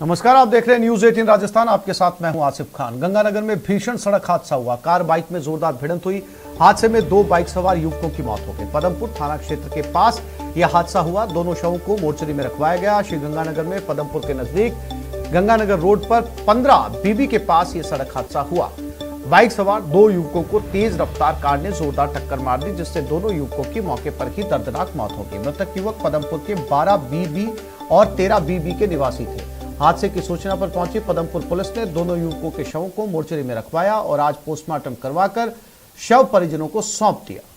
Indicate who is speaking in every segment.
Speaker 1: नमस्कार, आप देख रहे हैं न्यूज 18 राजस्थान। आपके साथ मैं हूं आसिफ खान। गंगानगर में भीषण सड़क हादसा हुआ। कार बाइक में जोरदार भिड़ंत हुई। हादसे में 2 बाइक सवार युवकों की मौत हो गई। पदमपुर थाना क्षेत्र के पास यह हादसा हुआ। दोनों शवों को मोर्चरी में रखवाया गया। श्री गंगानगर में पदमपुर के नजदीक गंगानगर रोड पर 15 बीबी के पास यह सड़क हादसा हुआ। बाइक सवार 2 युवकों को तेज रफ्तार कार ने जोरदार टक्कर मार दी, जिससे दोनों युवकों की मौके पर ही दर्दनाक मौत हो गई। मृतक युवक पदमपुर के 12 बीबी और 13 बीबी के निवासी थे। हादसे की सूचना पर पहुंची पदमपुर पुलिस ने दोनों युवकों के शवों को मोर्चरी में रखवाया और आज पोस्टमार्टम करवाकर शव परिजनों को सौंप दिया।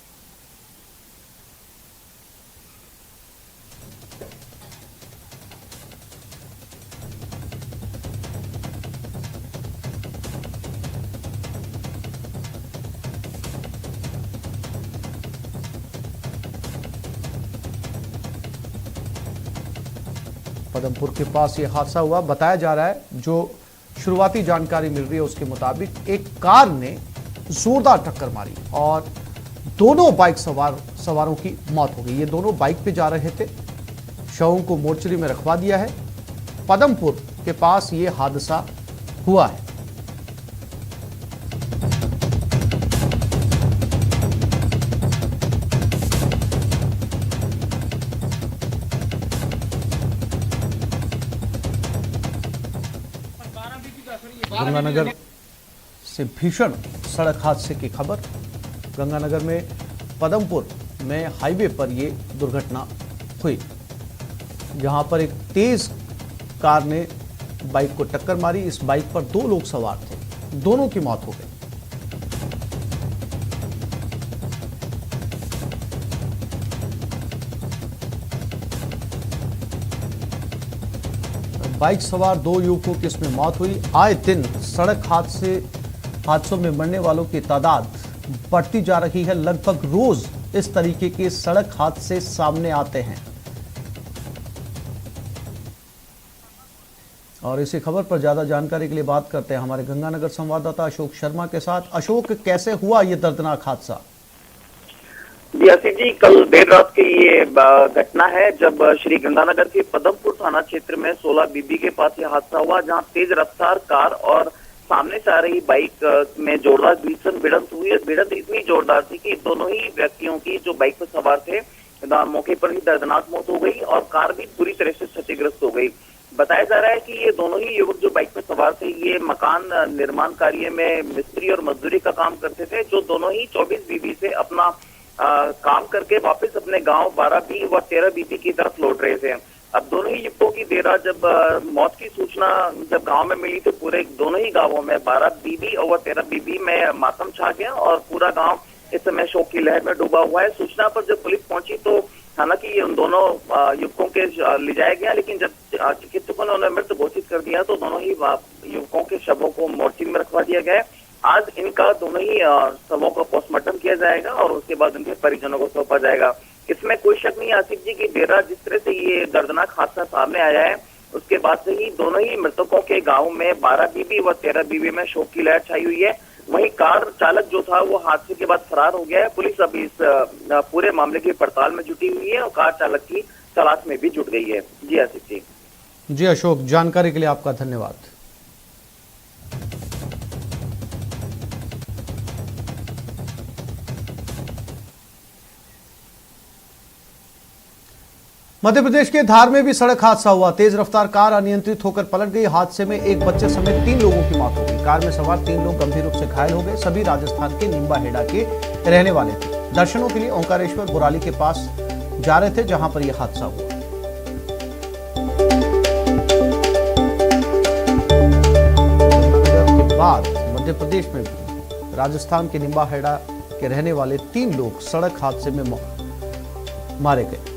Speaker 1: पदमपुर के पास ये हादसा हुआ। बताया जा रहा है, जो शुरुआती जानकारी मिल रही है उसके मुताबिक एक कार ने जोरदार टक्कर मारी और दोनों बाइक सवारों की मौत हो गई। ये दोनों बाइक पे जा रहे थे। शवों को मोर्चरी में रखवा दिया है। पदमपुर के पास ये हादसा हुआ है। गंगानगर से भीषण सड़क हादसे की खबर। गंगानगर में पदमपुर में हाईवे पर यह दुर्घटना हुई, जहां पर एक तेज कार ने बाइक को टक्कर मारी। इस बाइक पर 2 लोग सवार थे, दोनों की मौत हो गई। बाइक सवार 2 युवकों की इसमें मौत हुई। आए दिन सड़क हादसों में मरने वालों की तादाद बढ़ती जा रही है। लगभग रोज इस तरीके के सड़क हादसे सामने आते हैं। और इसी खबर पर ज्यादा जानकारी के लिए बात करते हैं हमारे गंगानगर संवाददाता अशोक शर्मा के साथ। अशोक, कैसे हुआ ये दर्दनाक हादसा?
Speaker 2: जी आसिफ जी, कल देर रात की ये घटना है जब श्री गंगानगर के पदमपुर थाना क्षेत्र में 16 बीबी के पास ये हादसा हुआ, जहां तेज रफ्तार कार और सामने से आ रही बाइक में जोरदार भीषण भिड़ंत हुई। भिड़ंत इतनी जोरदार थी कि दोनों ही व्यक्तियों की जो बाइक पर सवार थे मौके पर ही दर्दनाक मौत हो गई और कार भी पूरी तरह से क्षतिग्रस्त हो गई। बताया जा रहा है कि ये दोनों ही युवक जो बाइक पर सवार थे, ये मकान निर्माण कार्य में मिस्त्री और मजदूरी का काम करते थे, जो दोनों ही 24 बीबी से अपना काम करके वापस अपने गांव 12 बी व 13 बीबी की तरफ लौट रहे थे। अब दोनों ही युवकों की देर रात जब मौत की सूचना जब गांव में मिली तो पूरे दोनों ही गांवों में 12 बीबी और 13 बीबी में मातम छा गया और पूरा गांव इस समय शोक की लहर में डूबा हुआ है। सूचना पर जब पुलिस पहुंची तो हालांकि उन दोनों युवकों के ले जाया गया, लेकिन जब चिकित्सकों ने उन्हें मृत घोषित कर दिया तो दोनों ही युवकों के शवों को मोर्चरी में रखवा दिया गया। आज इनका दोनों ही शवों का पोस्टमार्टम किया जाएगा और उसके बाद उनके परिजनों को सौंपा जाएगा। इसमें कोई शक नहीं आसिफ जी की देर रात जिस तरह से ये दर्दनाक हादसा सामने आया है, उसके बाद से ही दोनों ही मृतकों के गांव में 12 बीबी व 13 बीबी में शोक की लहर छाई हुई है। वहीं कार चालक जो था वो हादसे के बाद फरार हो गया है। पुलिस अभी इस पूरे मामले की पड़ताल में जुटी हुई है और कार चालक की तलाश में भी जुट गई है। जी आसिफ जी।
Speaker 1: जी अशोक, जानकारी के लिए आपका धन्यवाद। मध्य प्रदेश के धार में भी सड़क हादसा हुआ। तेज रफ्तार कार अनियंत्रित होकर पलट गई। हादसे में एक बच्चे समेत 3 लोगों की मौत हो गई। कार में सवार 3 लोग गंभीर रूप से घायल हो गए। सभी राजस्थान के निम्बा हेड़ा के रहने वाले थे। दर्शनों के लिए ओंकारेश्वर बुराली के पास जा रहे थे, जहां पर यह हादसा हुआ। के बाद मध्य प्रदेश में भी राजस्थान के निम्बा हेड़ा के रहने वाले 3 लोग सड़क हादसे में मारे गए।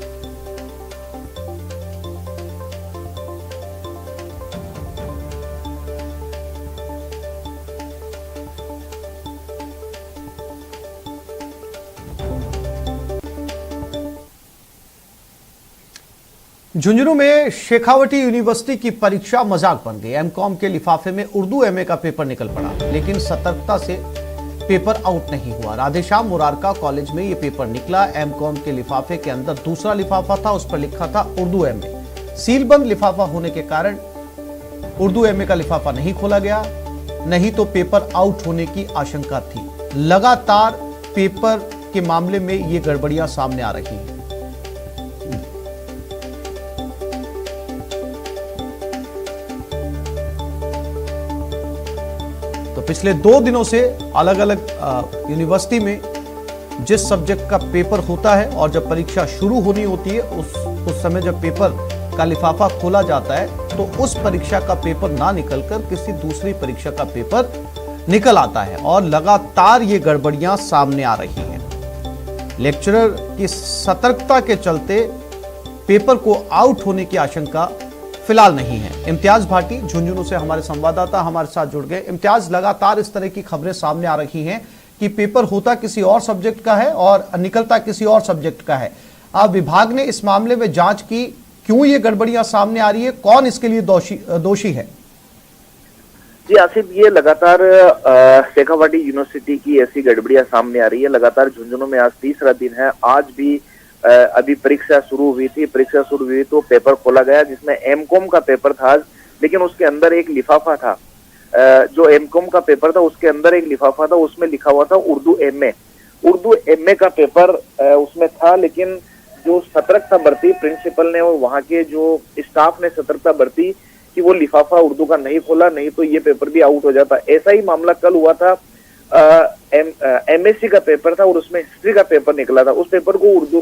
Speaker 1: झुंझुनू में शेखावटी यूनिवर्सिटी की परीक्षा मजाक बन गई। एमकॉम के लिफाफे में उर्दू एमए का पेपर निकल पड़ा, लेकिन सतर्कता से पेपर आउट नहीं हुआ। राधेश्याम मुरारका कॉलेज में यह पेपर निकला। एमकॉम के लिफाफे के अंदर दूसरा लिफाफा था, उस पर लिखा था उर्दू एमए। सीलबंद लिफाफा होने के कारण उर्दू एमए का लिफाफा नहीं खोला गया, नहीं तो पेपर आउट होने की आशंका थी। लगातार पेपर के मामले में ये गड़बड़ियां सामने आ रही हैं। तो पिछले 2 दिनों से अलग अलग यूनिवर्सिटी में जिस सब्जेक्ट का पेपर होता है और जब परीक्षा शुरू होनी होती है उस समय जब पेपर का लिफाफा खोला जाता है तो उस परीक्षा का पेपर ना निकलकर किसी दूसरी परीक्षा का पेपर निकल आता है और लगातार ये गड़बड़ियां सामने आ रही हैं। लेक्चरर की सतर्कता के चलते पेपर को आउट होने की आशंका फिलहाल नहीं है। इम्तियाज भाटी झुंझुनू से हमारे संवाददाता हमारे साथ जुड़ गए। इम्तियाज, लगातार इस तरह की खबरें सामने आ रही हैं कि पेपर होता किसी और सब्जेक्ट का है और निकलता किसी और सब्जेक्ट का है। अब विभाग ने इस मामले में जांच की, क्यों ये गड़बड़ियां सामने आ रही है, कौन इसके लिए दोषी है?
Speaker 3: जी आसिफ, ये लगातार शेखावाटी यूनिवर्सिटी की ऐसी गड़बड़ियां सामने आ रही है। लगातार झुंझुनू में आज तीसरा दिन है। आज भी अभी परीक्षा शुरू हुई थी। परीक्षा शुरू हुई तो पेपर खोला गया जिसमें एमकॉम का पेपर था, लेकिन उसके अंदर एक लिफाफा था। जो एमकॉम का पेपर था उसके अंदर एक लिफाफा था, उसमें लिखा हुआ था उर्दू एमए। उर्दू एमए का पेपर उसमें था, लेकिन जो सतर्कता बरती प्रिंसिपल ने और वहां के जो स्टाफ ने सतर्कता बरती कि वो लिफाफा उर्दू का नहीं खोला, नहीं तो ये पेपर भी आउट हो जाता। ऐसा ही मामला कल हुआ था। एमएससी का पेपर था और उसमें हिस्ट्री का पेपर निकला था। उस पेपर को उर्दू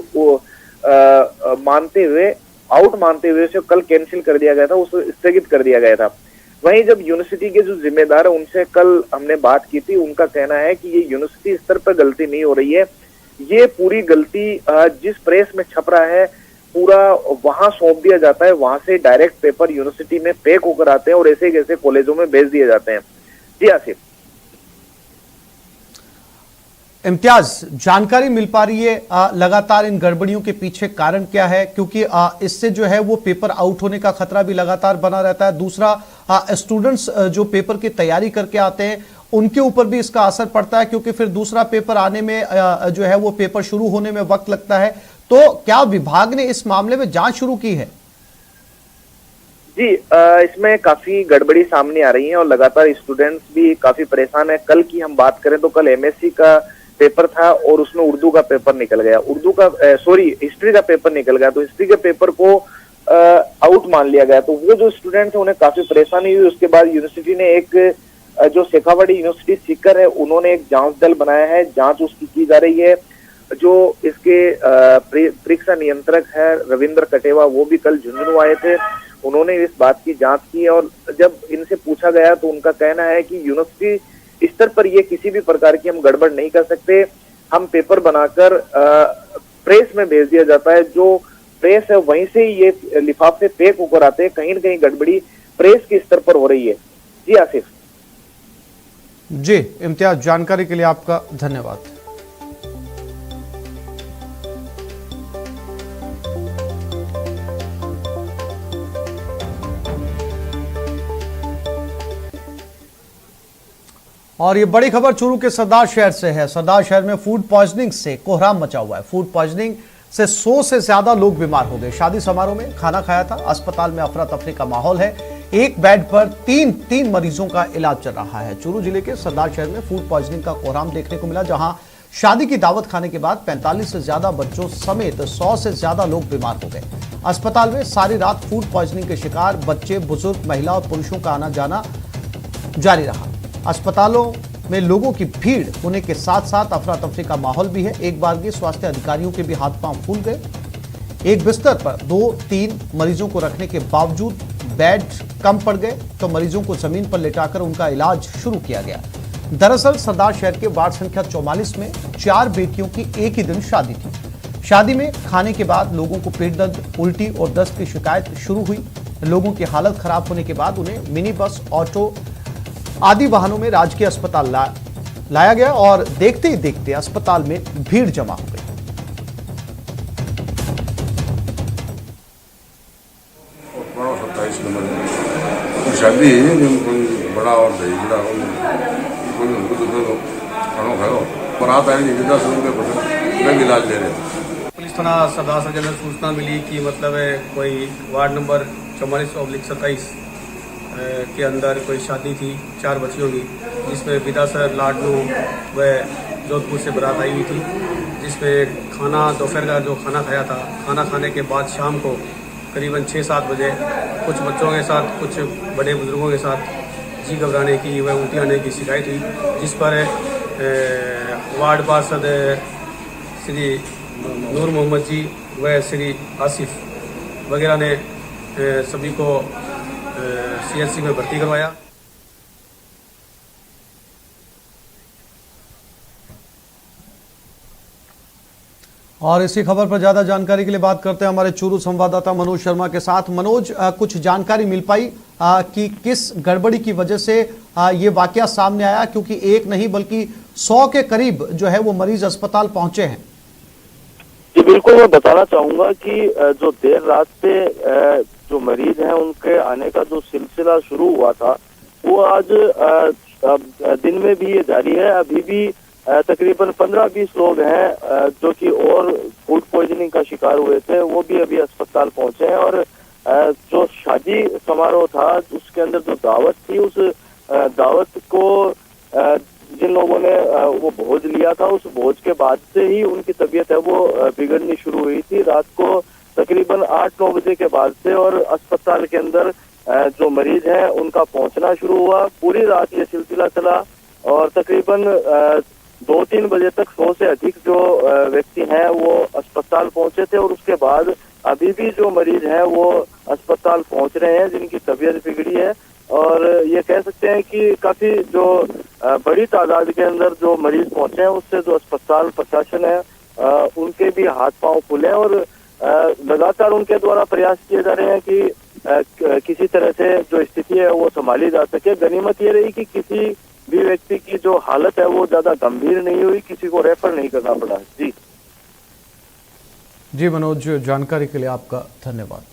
Speaker 3: मानते हुए, आउट मानते हुए उसे कल कैंसिल कर दिया गया था, उसे स्थगित कर दिया गया था। वहीं जब यूनिवर्सिटी के जो जिम्मेदार है उनसे कल हमने बात की थी, उनका कहना है कि ये यूनिवर्सिटी स्तर पर गलती नहीं हो रही है, ये पूरी गलती जिस प्रेस में छप रहा है पूरा वहां सौंप दिया जाता है, वहां से डायरेक्ट पेपर यूनिवर्सिटी में पैक होकर आते हैं और ऐसे कैसे कॉलेजों में भेज दिए जाते हैं। जी आसिफ।
Speaker 1: इम्तियाज, जानकारी मिल पा रही है लगातार इन गड़बड़ियों के पीछे कारण क्या है? क्योंकि इससे जो है वो पेपर आउट होने का खतरा भी लगातार बना रहता है। दूसरा, स्टूडेंट्स जो पेपर की तैयारी करके आते हैं उनके ऊपर भी इसका असर पड़ता है, क्योंकि फिर दूसरा पेपर आने में जो है वो पेपर शुरू होने में वक्त लगता है। तो क्या विभाग ने इस मामले में जांच शुरू की है?
Speaker 3: जी, इसमें काफी गड़बड़ी सामने आ रही है और लगातार स्टूडेंट्स भी काफी परेशान है। कल की हम बात करें तो कल एमएससी का पेपर था और उसमें उर्दू का पेपर निकल गया, हिस्ट्री का पेपर निकल गया। तो हिस्ट्री के पेपर को आउट मान लिया गया। तो वो जो स्टूडेंट है उन्हें काफी परेशानी हुई। उसके बाद यूनिवर्सिटी ने एक जो शेखावाटी यूनिवर्सिटी सीकर है उन्होंने एक जांच दल बनाया है, जांच उसकी की जा रही है। जो इसके परीक्षा नियंत्रक है रविंद्र कटेवा, वो भी कल झुंझुनू आए थे, उन्होंने इस बात की जांच की और जब इनसे पूछा गया तो उनका कहना है कि यूनिवर्सिटी स्तर पर ये किसी भी प्रकार की हम गड़बड़ नहीं कर सकते। हम पेपर बनाकर प्रेस में भेज दिया जाता है, जो प्रेस है वहीं से ही ये लिफाफे पैक होकर आते हैं। कहीं न कहीं गड़बड़ी प्रेस के स्तर पर हो रही है। जी आसिफ।
Speaker 1: जी इम्तियाज, जानकारी के लिए आपका धन्यवाद। और ये बड़ी खबर चूरू के सरदार शहर से है। सरदार शहर में फूड पॉइजनिंग से कोहराम मचा हुआ है। फूड पॉइजनिंग से 100 से ज्यादा लोग बीमार हो गए। शादी समारोह में खाना खाया था, अस्पताल में अफरा तफरी का माहौल है। एक बेड पर तीन मरीजों का इलाज चल रहा है। चूरू जिले के सरदार शहर में फूड पॉइजनिंग का कोहराम देखने को मिला, जहां शादी की दावत खाने के बाद 45 से ज्यादा बच्चों समेत 100 से ज्यादा लोग बीमार हो गए। अस्पताल में सारी रात फूड पॉइजनिंग के शिकार बच्चे, बुजुर्ग, महिला और पुरुषों का आना जाना जारी रहा। अस्पतालों में लोगों की भीड़ होने के साथ साथ अफरा तफरी का माहौल भी है। एक बार के स्वास्थ्य अधिकारियों के भी हाथ पांव फूल गए। एक बिस्तर पर 2-3 मरीजों को रखने के बावजूद बेड कम पड़ गए तो मरीजों को जमीन पर लेटाकर उनका इलाज शुरू किया गया। दरअसल सरदार शहर के वार्ड संख्या 44 में 4 बेटियों की एक ही दिन शादी थी। शादी में खाने के बाद लोगों को पेट दर्द, उल्टी और दस्त की शिकायत शुरू हुई। लोगों की हालत खराब होने के बाद उन्हें मिनी बस, ऑटो आदि वाहनों में राजकीय अस्पताल लाया गया और देखते ही देखते अस्पताल में भीड़ जमा हो गई।
Speaker 4: शादी कोई बड़ा और दहीबड़ा कोई उनको तो खाना खाओ बारात आएंगे 10 रुपये में इलाज ले रहे हैं।
Speaker 5: पुलिस थाना सरदार से जब सूचना मिली कि मतलब कोई वार्ड नंबर 44/27 के अंदर कोई शादी थी 4 बच्चियों की, जिसमें विदासर लाडनू व जोधपुर से बारात आई हुई थी, जिसमें खाना दोपहर का जो खाना खाया था, खाना खाने के बाद शाम को करीबन 6-7 बजे कुछ बच्चों के साथ, कुछ बड़े बुजुर्गों के साथ जी घबराने की व उल्टी आने की शिकायत हुई, जिस पर वार्ड पार्षद श्री नूर मोहम्मद जी व श्री आसिफ वगैरह ने सभी को CHC में भर्ती करवाया।
Speaker 1: और इसी खबर पर ज्यादा जानकारी के लिए बात करते हैं हमारे चूरू संवाददाता मनोज शर्मा के साथ। मनोज, कुछ जानकारी मिल पाई कि किस गड़बड़ी की वजह से ये वाकया सामने आया, क्योंकि एक नहीं बल्कि 100 के करीब जो है वो मरीज अस्पताल पहुंचे हैं।
Speaker 6: जी बिल्कुल, मैं बताना चाहूंगा कि जो देर रात से जो मरीज हैं उनके आने का जो सिलसिला शुरू हुआ था वो आज दिन में भी ये जारी है। अभी भी तकरीबन 15-20 लोग हैं जो कि और फूड पॉइजनिंग का शिकार हुए थे, वो भी अभी अस्पताल पहुंचे हैं। और जो शादी समारोह था उसके अंदर जो दावत थी, उस दावत को जिन लोगों ने वो भोज लिया था, उस भोज के बाद से ही उनकी तबीयत है वो बिगड़नी शुरू हुई थी रात को तकरीबन 8-9 बजे के बाद से। और अस्पताल के अंदर जो मरीज हैं उनका पहुंचना शुरू हुआ। पूरी रात ये सिलसिला चला और तकरीबन 2-3 बजे तक 100 से अधिक जो व्यक्ति हैं वो अस्पताल पहुंचे थे। और उसके बाद अभी भी जो मरीज हैं वो अस्पताल पहुंच रहे हैं जिनकी तबीयत बिगड़ी है। और ये कह सकते हैं कि काफी जो बड़ी तादाद के अंदर जो मरीज पहुंचे हैं उससे जो अस्पताल प्रशासन है उनके भी हाथ पांव खुले हैं। और लगातार उनके द्वारा प्रयास किए जा रहे हैं कि किसी तरह से जो स्थिति है वो संभाली जा सके। गनीमत ये रही कि किसी भी व्यक्ति की जो हालत है वो ज्यादा गंभीर नहीं हुई, किसी को रेफर नहीं करना पड़ा।
Speaker 1: जी मनोज, जानकारी के लिए आपका धन्यवाद।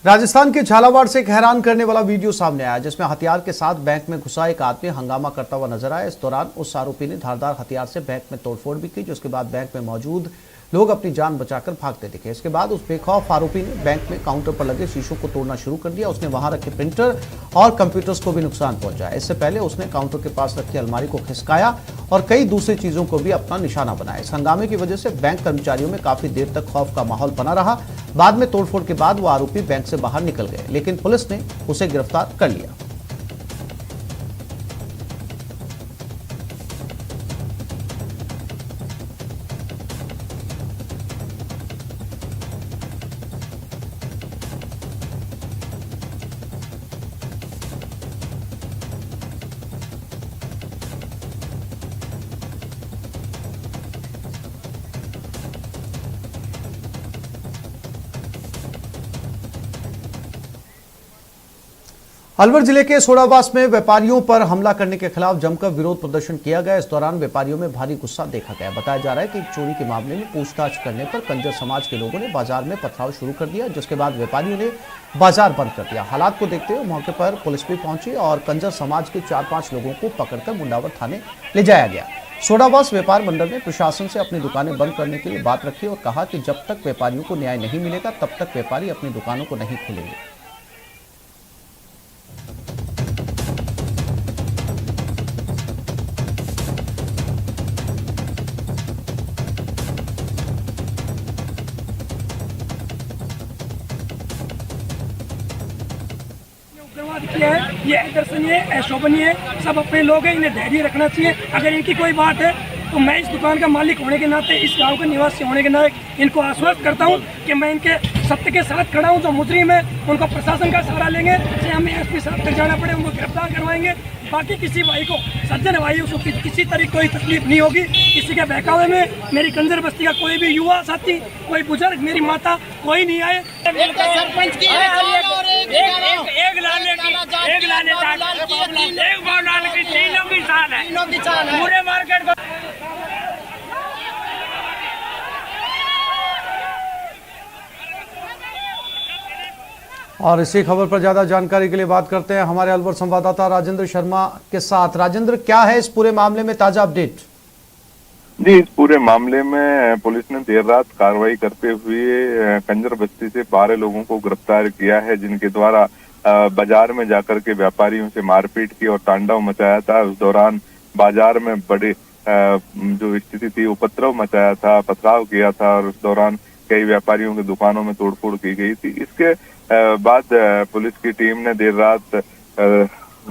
Speaker 1: राजस्थान के झालावाड़ से एक हैरान करने वाला वीडियो सामने आया, जिसमें हथियार के साथ बैंक में घुसा एक आदमी हंगामा करता हुआ नजर आया। इस दौरान उस आरोपी ने धारदार हथियार से बैंक में तोड़फोड़ भी की, जिसके बाद बैंक में मौजूद लोग अपनी जान बचाकर भागते दिखे। इसके बाद उस बेखौफ आरोपी ने बैंक में काउंटर पर लगे शीशों को तोड़ना शुरू कर दिया। उसने वहां रखे प्रिंटर और कंप्यूटर्स को भी नुकसान पहुंचाया। इससे पहले उसने काउंटर के पास रखी अलमारी को खिसकाया और कई दूसरी चीजों को भी अपना निशाना बनाया। इस हंगामे की वजह से बैंक कर्मचारियों में काफी देर तक खौफ का माहौल बना रहा। बाद में तोड़फोड़ के बाद वो आरोपी बैंक से बाहर निकल गए, लेकिन पुलिस ने उसे गिरफ्तार कर लिया। अलवर जिले के सोडावास में व्यापारियों पर हमला करने के खिलाफ जमकर विरोध प्रदर्शन किया गया। इस दौरान व्यापारियों में भारी गुस्सा देखा गया। बताया जा रहा है कि एक चोरी के मामले में पूछताछ करने पर कंजर समाज के लोगों ने बाजार में पथराव शुरू कर दिया, जिसके बाद व्यापारियों ने बाजार बंद कर दिया। हालात को देखते हुए मौके पर पुलिस भी पहुंची और कंजर समाज के 4-5 लोगों को पकड़कर मुंडावर थाने ले जाया गया। सोडावास व्यापार मंडल ने प्रशासन से अपनी दुकानें बंद करने के लिए बात रखी और कहा कि जब तक व्यापारियों को न्याय नहीं मिलेगा तब तक व्यापारी अपनी दुकानों को नहीं खोलेंगे।
Speaker 7: ये दर्शनीय अशोभनीय सब अपने लोग हैं, इन्हें धैर्य रखना चाहिए। अगर इनकी कोई बात है तो मैं इस दुकान का मालिक होने के नाते, इस गांव के निवासी होने के नाते इनको आश्वस्त करता हूं कि मैं इनके सत्य के साथ खड़ा हूं। जो मुजरिम है उनको प्रशासन का सहारा लेंगे, चाहे हमें SP साहब तक जाना पड़े, उनको गिरफ्तार करवाएंगे। बाकी किसी भाई को, सज्जन भाई, उसको किसी तरह कोई तकलीफ नहीं होगी। किसी के बहकावे में मेरी कंजर बस्ती का कोई भी युवा साथी, कोई बुजुर्ग, मेरी माता, कोई नहीं आए। सरपंच की पूरे मार्केट को।
Speaker 1: और इसी खबर पर ज्यादा जानकारी के लिए बात करते हैं हमारे अलवर संवाददाता राजेंद्र शर्मा के साथ। राजेंद्र, क्या है इस पूरे मामले में ताजा अपडेट?
Speaker 8: जी, इस पूरे मामले में पुलिस ने देर रात कार्रवाई करते हुए कंजर बस्ती से 12 लोगों को गिरफ्तार किया है, जिनके द्वारा बाजार में जाकर के व्यापारियों से मारपीट की और तांडव मचाया था। उस दौरान बाजार में बड़े जो स्थिति थी, उपद्रव मचाया था, पथराव किया था और उस दौरान कई व्यापारियों की दुकानों में तोड़फोड़ की गई थी। इसके बाद पुलिस की टीम ने देर रात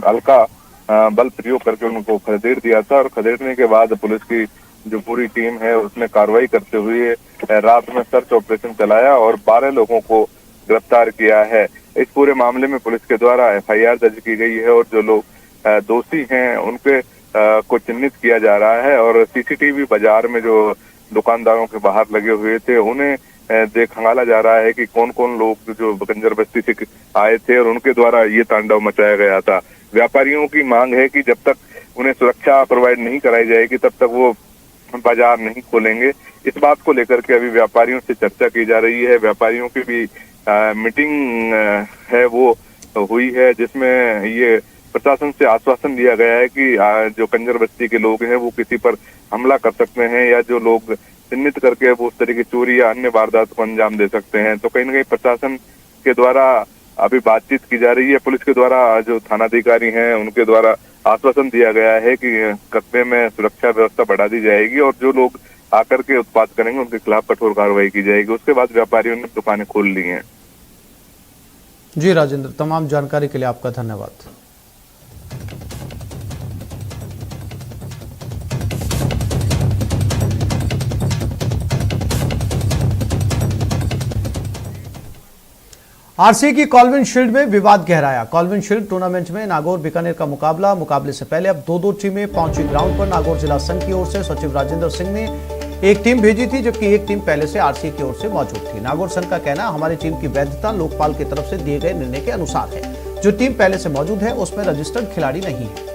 Speaker 8: हल्का बल प्रयोग करके उनको खदेड़ दिया था और खदेड़ने के बाद पुलिस की जो पूरी टीम है उसने कार्रवाई करते हुए रात में सर्च ऑपरेशन चलाया और 12 लोगों को गिरफ्तार किया है। इस पूरे मामले में पुलिस के द्वारा FIR दर्ज की गई है और जो लोग दोषी हैं उनके को चिन्हित किया जा रहा है और CCTV बाजार में जो दुकानदारों के बाहर लगे हुए थे उन्हें खंगाला जा रहा है कि कौन कौन लोग जो कंजर बस्ती से आए थे और उनके द्वारा ये तांडव मचाया गया था। व्यापारियों की मांग है कि जब तक उन्हें सुरक्षा प्रोवाइड नहीं कराई जाएगी तब तक वो बाजार नहीं खोलेंगे। इस बात को लेकर के अभी व्यापारियों से चर्चा की जा रही है। व्यापारियों की भी मीटिंग है वो हुई है, जिसमें ये प्रशासन से आश्वासन दिया गया है कि जो कंजर बस्ती के लोग हैं वो किसी पर हमला कर सकते हैं या जो लोग चिन्हित करके वो उस तरह की चोरी या अन्य वारदात को अंजाम दे सकते हैं। तो कहीं न कहीं प्रशासन के द्वारा अभी बातचीत की जा रही है। पुलिस के द्वारा जो थानाधिकारी हैं उनके द्वारा आश्वासन दिया गया है कि कस्बे में सुरक्षा व्यवस्था बढ़ा दी जाएगी और जो लोग आकर के उत्पाद करेंगे उनके खिलाफ कठोर कार्रवाई की जाएगी। उसके बाद व्यापारियों ने दुकानें खोल ली हैं।
Speaker 1: जी राजेंद्र, तमाम जानकारी के लिए आपका धन्यवाद। आरसीए की कॉल्विन शील्ड में विवाद गहराया। कॉल्विन शील्ड टूर्नामेंट में नागौर बीकानेर का मुकाबले से पहले अब दो टीमें पहुंची ग्राउंड पर। नागौर जिला संघ की ओर से सचिव राजेंद्र सिंह ने एक टीम भेजी थी, जबकि एक टीम पहले से आरसीए की ओर से मौजूद थी। नागौर संघ का कहना, हमारी टीम की वैधता लोकपाल की तरफ से दिए गए निर्णय के अनुसार है। जो टीम पहले से मौजूद है उसमें रजिस्टर्ड खिलाड़ी नहीं है।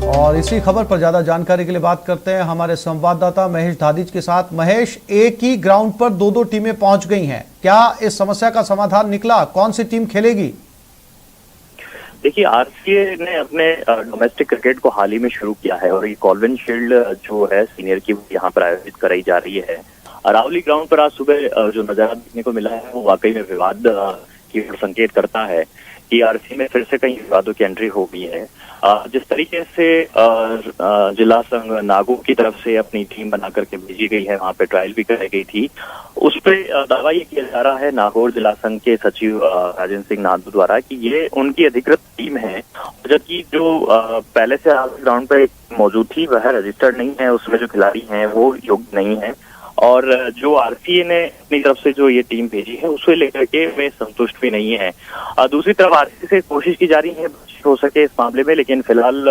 Speaker 1: और इसी खबर पर ज्यादा जानकारी के लिए बात करते हैं हमारे संवाददाता महेश धादिज के साथ। महेश, एक ही ग्राउंड पर दो टीमें पहुंच गई हैं, क्या इस समस्या का समाधान निकला? कौन सी टीम खेलेगी?
Speaker 9: देखिए, आरसीए ने अपने डोमेस्टिक क्रिकेट को हाल ही में शुरू किया है और ये कॉल्विन शील्ड जो है सीनियर की यहाँ पर आयोजित कराई जा रही है। अरावली ग्राउंड पर आज सुबह जो नजारा देखने को मिला है वो वाकई में विवाद की संकेत करता है कि आरसीए में फिर से कई विवादों की एंट्री हो गई है। जिस तरीके से जिला संघ नागौर की तरफ से अपनी टीम बना करके भेजी गई है, वहां पे ट्रायल भी कराई गई थी, उस पर दावा ये किया जा रहा है नागौर जिला संघ के सचिव राजेंद्र सिंह नादू द्वारा कि ये उनकी अधिकृत टीम है, जबकि जो पहले से ग्राउंड पर मौजूद थी वह रजिस्टर्ड नहीं है, उसमें जो खिलाड़ी हैं वो योग्य नहीं है। और जो आरसीए ने अपनी तरफ से जो ये टीम भेजी है उसे लेकर के वे संतुष्ट भी नहीं है। दूसरी तरफ आरसीए से कोशिश की जा रही है हो सके इस मामले में, लेकिन फिलहाल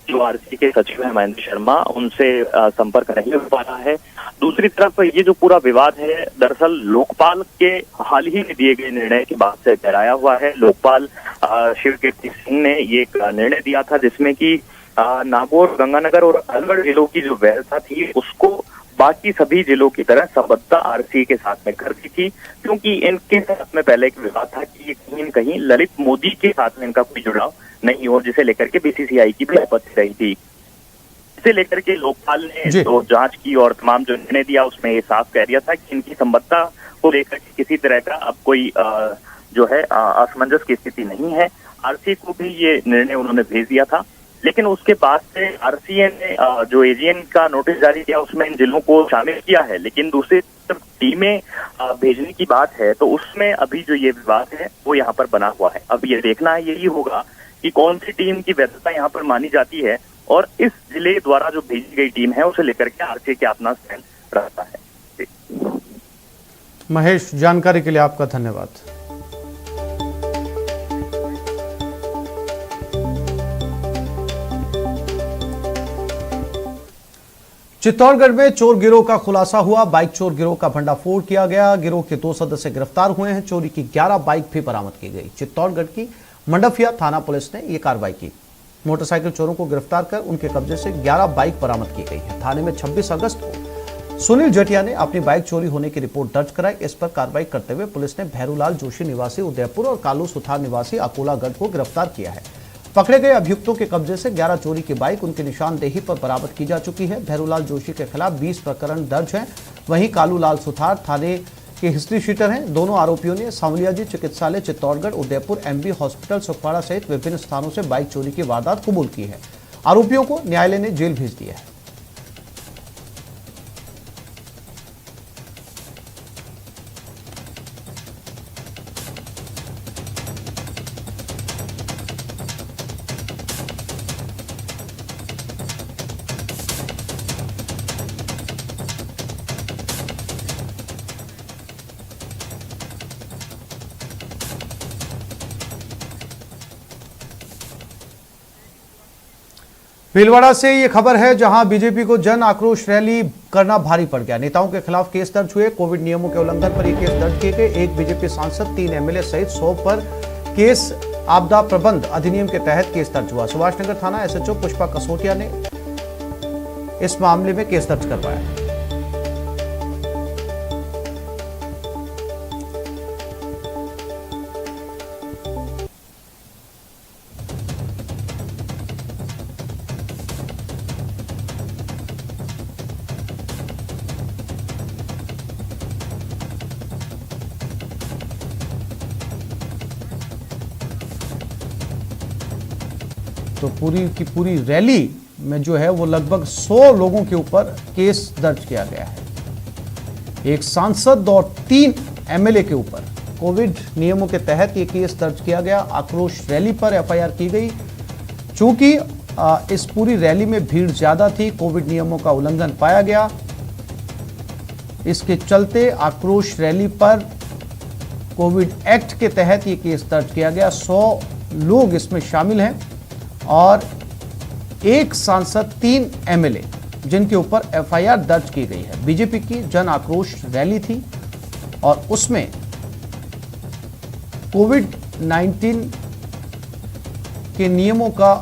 Speaker 9: जो आरसीए के सचिव है महेंद्र शर्मा, उनसे संपर्क नहीं हो पा रहा है। दूसरी तरफ ये जो पूरा विवाद है दरअसल लोकपाल के हाल ही में दिए गए निर्णय के बाद से गहराया हुआ है। लोकपाल शिव कीर्ति सिंह ने ये निर्णय दिया था जिसमें कि नागौर, गंगानगर और अलवर जिलों की जो वैधता थी उसको बाकी सभी जिलों की तरह संबद्धता आरसीए के साथ में कर दी थी, क्योंकि इनके साथ में पहले एक विवाद था कि कहीं न कहीं ललित मोदी के साथ में इनका कोई जुड़ाव नहीं हो, जिसे लेकर के बीसीसीआई की भी आपत्ति रही थी। इसे लेकर के लोकपाल ने तो जांच की और तमाम जो निर्णय दिया उसमें ये साफ कह दिया था कि इनकी संबद्धता को लेकर के किसी तरह का अब कोई जो है असमंजस की स्थिति नहीं है। आरसीए को भी ये निर्णय उन्होंने भेज दिया था, लेकिन उसके बाद से आरसीए ने जो एजीएन का नोटिस जारी किया उसमें इन जिलों को शामिल किया है, लेकिन दूसरी तरफ टीमें भेजने की बात है तो उसमें अभी जो ये विवाद है वो यहाँ पर बना हुआ है। अब ये देखना यही होगा कि कौन सी टीम की वैधता यहाँ पर मानी जाती है और इस जिले द्वारा जो भेजी गई टीम है उसे लेकर के आरसीए क्या अपना स्टैंड रखता है।
Speaker 1: महेश, जानकारी के लिए आपका धन्यवाद। चित्तौड़गढ़ में चोर गिरोह का खुलासा हुआ। बाइक चोर गिरोह का भंडाफोड़ किया गया। गिरोह के 2 सदस्य गिरफ्तार हुए हैं। चोरी की 11 बाइक भी बरामद की गई। चित्तौड़गढ़ की मंडफिया थाना पुलिस ने यह कार्रवाई की। मोटरसाइकिल चोरों को गिरफ्तार कर उनके कब्जे से 11 बाइक बरामद की गई है। थाने में 26 अगस्त को सुनील जटिया ने अपनी बाइक चोरी होने की रिपोर्ट दर्ज कराई। इस पर कार्रवाई करते हुए पुलिस ने भैरूलाल जोशी निवासी उदयपुर और कालू सुथार निवासी अकोलागढ़ को गिरफ्तार किया है। पकड़े गए अभियुक्तों के कब्जे से 11 चोरी की बाइक उनकी निशानदेही पर बरामद की जा चुकी है। भैरूलाल जोशी के खिलाफ 20 प्रकरण दर्ज हैं। वहीं कालूलाल सुथार थाने के हिस्ट्री शीटर हैं। दोनों आरोपियों ने सांवलियाजी चिकित्सालय चित्तौड़गढ़, उदयपुर, एमबी हॉस्पिटल सुखपाड़ा सहित विभिन्न स्थानों से बाइक चोरी की वारदात कबूल की है। आरोपियों को न्यायालय ने जेल भेज दिया है। भीलवाड़ा से ये खबर है, जहां बीजेपी को जन आक्रोश रैली करना भारी पड़ गया। नेताओं के खिलाफ केस दर्ज हुए। कोविड नियमों के उल्लंघन पर ये केस दर्ज किए गए। एक बीजेपी सांसद, 3 एमएलए सहित 100 पर केस। आपदा प्रबंध अधिनियम के तहत केस दर्ज हुआ। सुभाषनगर थाना एसएचओ पुष्पा कसोटिया ने इस मामले में केस दर्ज करवाया। तो पूरी की पूरी रैली में जो है वो लगभग 100 लोगों के ऊपर केस दर्ज किया गया है। एक सांसद और 3 एमएलए के ऊपर कोविड नियमों के तहत ये केस दर्ज किया गया। आक्रोश रैली पर एफआईआर की गई। चूंकि इस पूरी रैली में भीड़ ज्यादा थी, कोविड नियमों का उल्लंघन पाया गया। इसके चलते आक्रोश रैली पर कोविड एक्ट के तहत ये केस दर्ज किया गया। 100 लोग इसमें शामिल हैं और एक सांसद, 3 एमएलए जिनके ऊपर एफआईआर दर्ज की गई है। बीजेपी की जन आक्रोश रैली थी और उसमें कोविड-19 के नियमों का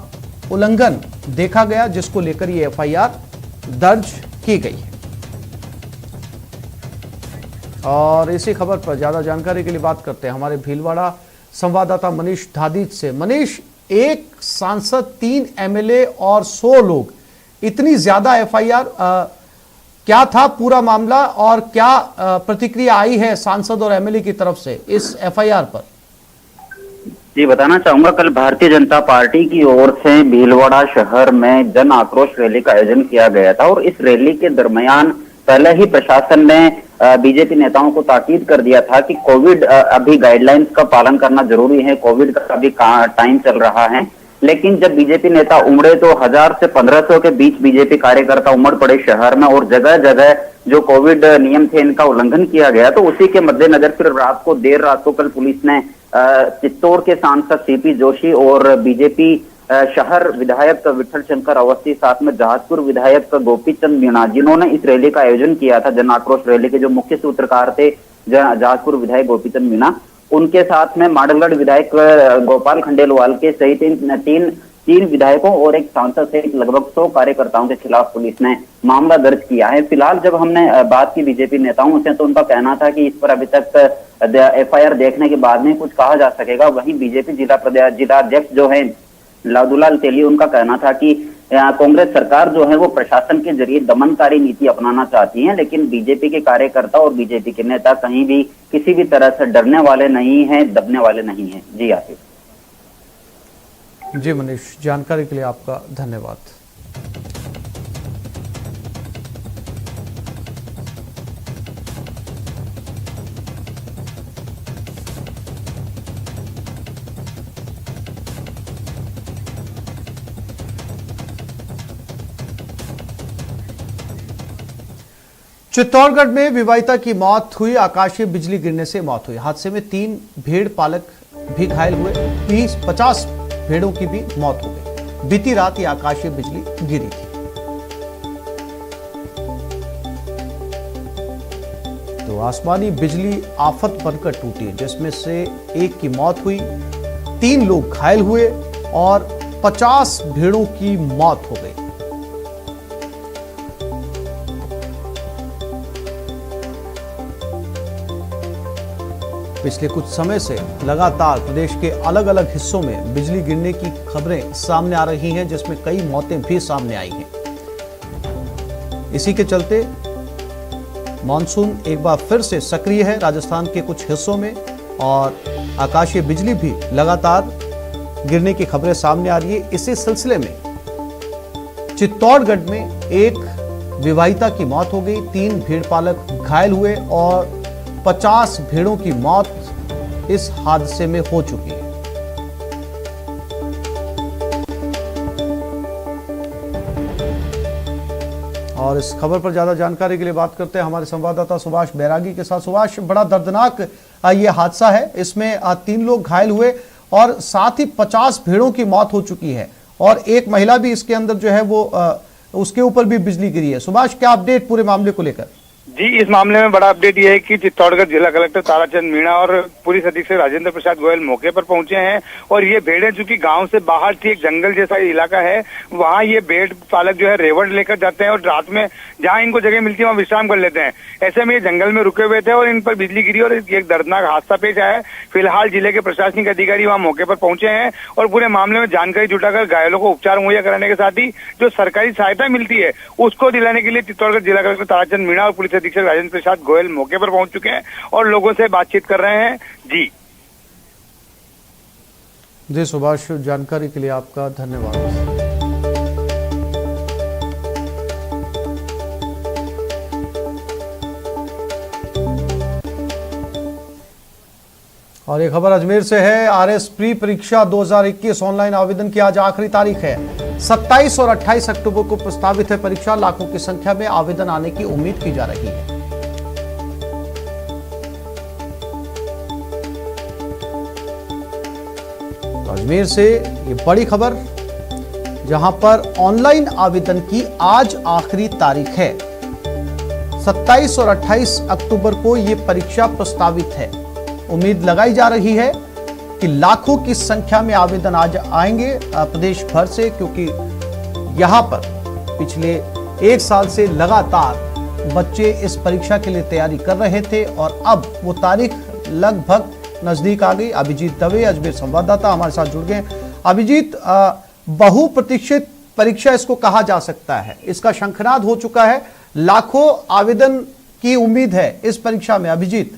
Speaker 1: उल्लंघन देखा गया, जिसको लेकर ये एफआईआर दर्ज की गई है। और इसी खबर पर ज्यादा जानकारी के लिए बात करते हैं हमारे भीलवाड़ा संवाददाता मनीष धादीच से। मनीष, एक सांसद, 3 एमएलए और 100 लोग, इतनी ज्यादा एफआईआर, क्या था पूरा मामला और क्या प्रतिक्रिया आई है सांसद और एमएलए की तरफ से इस एफआईआर पर?
Speaker 10: जी, बताना चाहूंगा, कल भारतीय जनता पार्टी की ओर से भीलवाड़ा शहर में जन आक्रोश रैली का आयोजन किया गया था और इस रैली के दरमियान पहले ही प्रशासन ने बीजेपी नेताओं को ताकीद कर दिया था कि कोविड अभी गाइडलाइंस का पालन करना जरूरी है, कोविड का अभी टाइम चल रहा है। लेकिन जब बीजेपी नेता उमड़े तो 1000 से 1500 के बीच बीजेपी कार्यकर्ता उमड़ पड़े शहर में और जगह जगह जो कोविड नियम थे इनका उल्लंघन किया गया। तो उसी के मद्देनजर फिर देर रात को कल पुलिस ने चित्तौड़ के सांसद सीपी जोशी और बीजेपी शहर विधायक विठल शंकर अवस्थी, साथ में जहाजपुर विधायक गोपीचंद मीणा, जिन्होंने इस रैली का आयोजन किया था, जन आक्रोश रैली के जो मुख्य सूत्रकार थे जहाजपुर विधायक गोपीचंद मीणा, उनके साथ में माडलगढ़ विधायक गोपाल खंडेलवाल के सहित तीन विधायकों और एक सांसद सहित लगभग 100 कार्यकर्ताओं के खिलाफ पुलिस ने मामला दर्ज किया है। फिलहाल जब हमने बात की बीजेपी नेताओं से तो उनका कहना था कि इस पर अभी तक एफआईआर देखने के बाद में कुछ कहा जा सकेगा। वहीं बीजेपी जिलाध्यक्ष जो है लादूलाल तेली, उनका कहना था कि कांग्रेस सरकार जो है वो प्रशासन के जरिए दमनकारी नीति अपनाना चाहती है, लेकिन बीजेपी के कार्यकर्ता और बीजेपी के नेता कहीं भी किसी भी तरह से डरने वाले नहीं हैं, दबने वाले नहीं हैं। जी आसिफ।
Speaker 1: जी मनीष, जानकारी के लिए आपका धन्यवाद। चित्तौड़गढ़ में विवाहिता की मौत हुई। आकाशीय बिजली गिरने से मौत हुई। हादसे में 3 भेड़ पालक भी घायल हुए। 20-50 भेड़ों की भी मौत हो गई। बीती रात ये आकाशीय बिजली गिरी थी। तो आसमानी बिजली आफत बनकर टूटी, जिसमें से एक की मौत हुई, 3 लोग घायल हुए और 50 भेड़ों की मौत हो गई। पिछले कुछ समय से लगातार प्रदेश के अलग अलग हिस्सों में बिजली गिरने की खबरें सामने आ रही हैं, जिसमें कई मौतें भी सामने आई हैं। इसी के चलते मॉनसून एक बार फिर से सक्रिय है राजस्थान के कुछ हिस्सों में और आकाशीय बिजली भी लगातार गिरने की खबरें सामने आ रही है। इसी सिलसिले में चित्तौड़गढ़ में एक विवाहिता की मौत हो गई, 3 भेड़ पालक घायल हुए और 50 भेड़ों की मौत इस हादसे में हो चुकी है। और इस खबर पर ज्यादा जानकारी के लिए बात करते हैं हमारे संवाददाता सुभाष बैरागी के साथ। सुभाष, बड़ा दर्दनाक ये हादसा है, इसमें 3 लोग घायल हुए और साथ ही 50 भेड़ों की मौत हो चुकी है और एक महिला भी इसके अंदर जो है वो उसके ऊपर भी बिजली गिरी है। सुभाष, क्या अपडेट पूरे मामले को लेकर?
Speaker 11: जी, इस मामले में बड़ा अपडेट यह है कि चित्तौड़गढ़ जिला कलेक्टर ताराचंद मीणा और पुलिस अधीक्षक राजेंद्र प्रसाद गोयल मौके पर पहुंचे हैं और ये भेड़ें चूंकि गांव से बाहर थी, एक जंगल जैसा इलाका है, वहां ये भेड़ पालक जो है रेवड़ लेकर जाते हैं और रात में जहां इनको जगह मिलती है वहां विश्राम कर लेते हैं। ऐसे में ये जंगल में रुके हुए थे और इन पर बिजली गिरी और एक दर्दनाक हादसा पेश आया है। फिलहाल जिले के प्रशासनिक अधिकारी वहां मौके पर पहुंचे हैं और पूरे मामले में जानकारी जुटाकर घायलों को उपचार मुहैया कराने के साथ ही जो सरकारी सहायता मिलती है उसको दिलाने के लिए चित्तौड़गढ़ जिला कलेक्टर ताराचंद मीणा और पुलिस अधीक्षक राजेंद्र प्रसाद गोयल मौके पर पहुंच चुके हैं और लोगों से बातचीत कर रहे हैं। जी
Speaker 1: सुभाष, जानकारी के लिए आपका धन्यवाद। और एक खबर अजमेर से है। आरएस प्री परीक्षा 2021 ऑनलाइन आवेदन की आज आखिरी तारीख है। 27 और 28 अक्टूबर को प्रस्तावित है परीक्षा। लाखों की संख्या में आवेदन आने की उम्मीद की जा रही है। तो अजमेर से ये बड़ी खबर, जहां पर ऑनलाइन आवेदन की आज आखिरी तारीख है। 27 और 28 अक्टूबर को ये परीक्षा प्रस्तावित है। उम्मीद लगाई जा रही है कि लाखों की संख्या में आवेदन आज आएंगे प्रदेश भर से, क्योंकि यहां पर पिछले 1 साल से लगातार बच्चे इस परीक्षा के लिए तैयारी कर रहे थे और अब वो तारीख लगभग नजदीक आ गई। अभिजीत दवे अजमेर संवाददाता हमारे साथ जुड़ गए। अभिजीत, बहुप्रतीक्षित परीक्षा इसको कहा जा सकता है, इसका शंखनाद हो चुका है, लाखों आवेदन की उम्मीद है इस परीक्षा में। अभिजीत,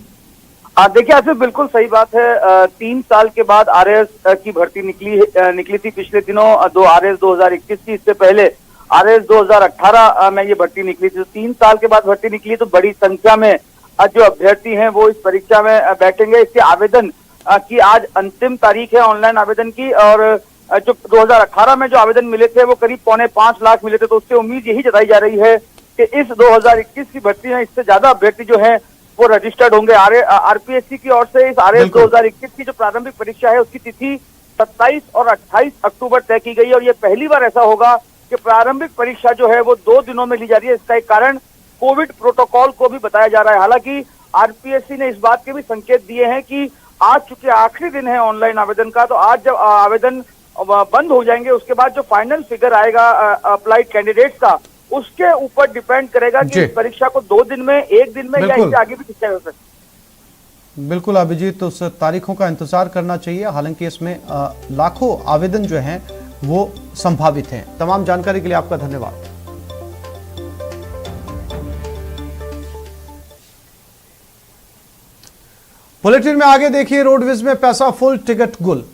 Speaker 3: देखिए आसिफ, बिल्कुल सही बात है। 3 साल के बाद आरएस की भर्ती निकली थी पिछले दिनों, आरएस 2021 की। इससे पहले आरएस 2018 में ये भर्ती निकली थी। 3 साल के बाद भर्ती निकली तो बड़ी संख्या में जो अभ्यर्थी हैं वो इस परीक्षा में बैठेंगे। इसके आवेदन की आज अंतिम तारीख है ऑनलाइन आवेदन की। और जो 2018 में जो आवेदन मिले थे वो करीब 4.25 लाख मिले थे, तो उससे उम्मीद यही जताई जा रही है कि इस 2021 की भर्ती में इससे ज्यादा अभ्यर्थी जो है वो रजिस्टर्ड होंगे। आरपीएससी की ओर से इस आरएस 2021 की जो प्रारंभिक परीक्षा है उसकी तिथि 27 और 28 अक्टूबर तय की गई और ये पहली बार ऐसा होगा कि प्रारंभिक परीक्षा जो है वो 2 दिनों में ली जा रही है। इसका एक कारण कोविड प्रोटोकॉल को भी बताया जा रहा है। हालांकि आरपीएससी ने इस बात के भी संकेत दिए हैं कि आज चूंकि आखिरी दिन है ऑनलाइन आवेदन का, तो आज जब आवेदन बंद हो जाएंगे उसके बाद जो फाइनल फिगर आएगा अप्लाइड कैंडिडेट्स का, उसके ऊपर डिपेंड करेगा कि इस परीक्षा को 2 दिन में, 1 दिन में या इससे आगे भी खिंचाया जा सकता है।
Speaker 1: बिल्कुल अभिजीत, उस तारीखों का इंतजार करना चाहिए। हालांकि इसमें लाखों आवेदन जो हैं वो संभावित हैं। तमाम जानकारी के लिए आपका धन्यवाद। बुलेटिन में आगे देखिए, रोडवेज में पैसा फुल, टिकट गुल।